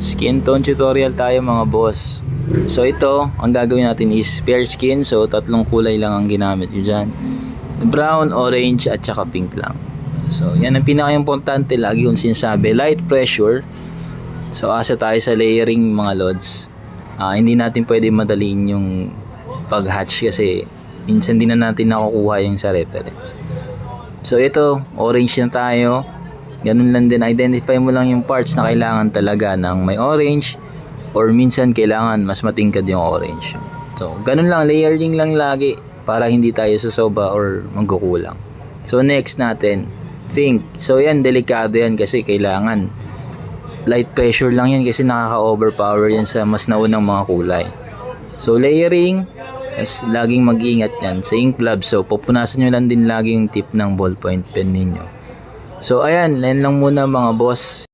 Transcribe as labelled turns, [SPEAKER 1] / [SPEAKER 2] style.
[SPEAKER 1] Skin tone tutorial tayo mga boss. So ito, ang gagawin natin is fair skin. So tatlong kulay lang ang ginamit nyo dyan. Brown, orange, at saka pink lang. So yan ang pinaka-importante. Lagi kong sinasabi, light pressure. So asa tayo sa layering mga lods. Hindi natin pwede madaliin yung pag-hatch kasi minsan din na natin nakukuha yung sa reference. So ito, orange na tayo. Ganun lang din, identify mo lang yung parts na kailangan talaga ng may orange or minsan kailangan mas matingkad yung orange. So ganun lang, layering lang lagi para hindi tayo susoba or magkukulang. So next natin, pink. So yan, delikado yan kasi kailangan light pressure lang yan kasi nakaka-overpower yan sa mas naunang mga kulay. So layering, laging mag-iingat yan sa ink blab. So pupunasan nyo lang din lagi yung tip ng ballpoint pen ninyo. So ayan, yan lang muna mga boss.